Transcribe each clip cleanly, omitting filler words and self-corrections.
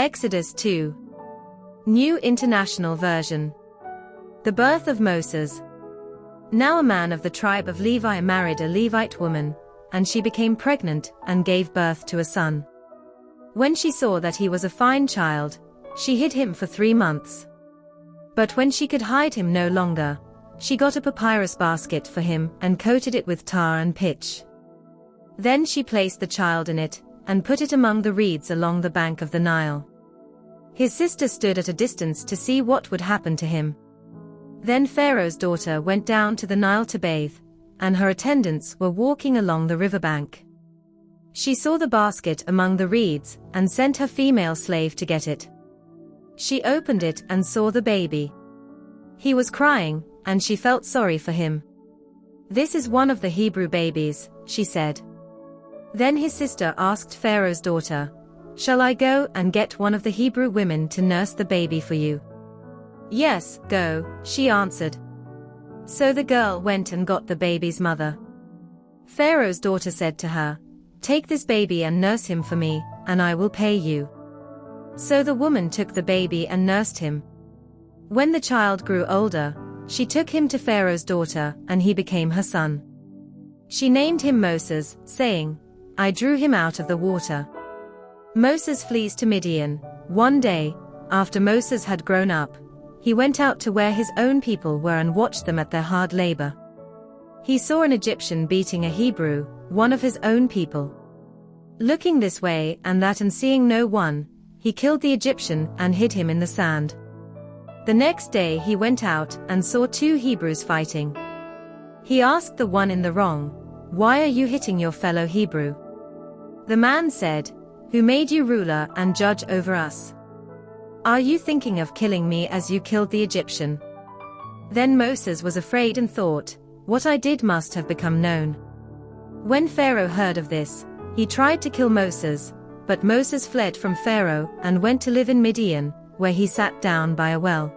Exodus 2. New International Version. The birth of Moses. Now a man of the tribe of Levi married a Levite woman, and she became pregnant and gave birth to a son. When she saw that he was a fine child, she hid him for 3 months. But when she could hide him no longer, she got a papyrus basket for him and coated it with tar and pitch. Then she placed the child in it, and put it among the reeds along the bank of the Nile. His sister stood at a distance to see what would happen to him. Then Pharaoh's daughter went down to the Nile to bathe, and her attendants were walking along the riverbank. She saw the basket among the reeds, and sent her female slave to get it. She opened it and saw the baby. He was crying, and she felt sorry for him. "This is one of the Hebrew babies," she said. Then his sister asked Pharaoh's daughter, "Shall I go and get one of the Hebrew women to nurse the baby for you?" "Yes, go," she answered. So the girl went and got the baby's mother. Pharaoh's daughter said to her, "Take this baby and nurse him for me, and I will pay you." So the woman took the baby and nursed him. When the child grew older, she took him to Pharaoh's daughter, and he became her son. She named him Moses, saying, "I drew him out of the water." Moses flees to Midian. One day, after Moses had grown up, he went out to where his own people were and watched them at their hard labor. He saw an Egyptian beating a Hebrew, one of his own people. Looking this way and that and seeing no one, he killed the Egyptian and hid him in the sand. The next day he went out and saw 2 Hebrews fighting. He asked the one in the wrong, "Why are you hitting your fellow Hebrew?" The man said, "Who made you ruler and judge over us? Are you thinking of killing me as you killed the Egyptian?" Then Moses was afraid and thought, "What I did must have become known." When Pharaoh heard of this, he tried to kill Moses, but Moses fled from Pharaoh and went to live in Midian, where he sat down by a well.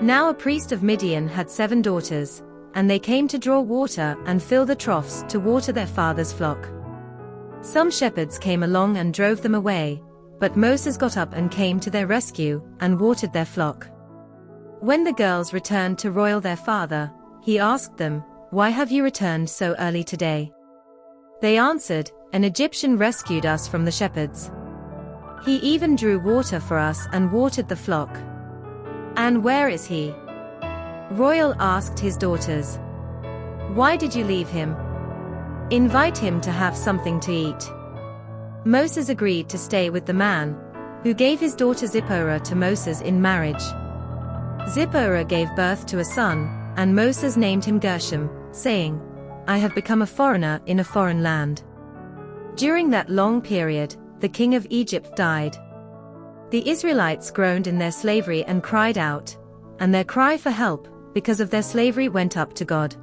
Now a priest of Midian had 7 daughters, and they came to draw water and fill the troughs to water their father's flock. Some shepherds came along and drove them away, but Moses got up and came to their rescue, and watered their flock. When the girls returned to roil their father, he asked them, "Why have you returned so early today?" They answered, "An Egyptian rescued us from the shepherds. He even drew water for us and watered the flock." "And where is he?" Royal asked his daughters. "Why did you leave him? Invite him to have something to eat." Moses agreed to stay with the man, who gave his daughter Zipporah to Moses in marriage. Zipporah gave birth to a son, and Moses named him Gershom, saying, "I have become a foreigner in a foreign land." During that long period, the king of Egypt died. The Israelites groaned in their slavery and cried out, and their cry for help, because of their slavery, went up to God.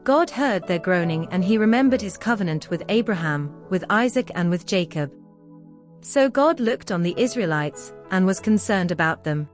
God heard their groaning, and he remembered his covenant with Abraham, with Isaac and with Jacob. So God looked on the Israelites, and was concerned about them.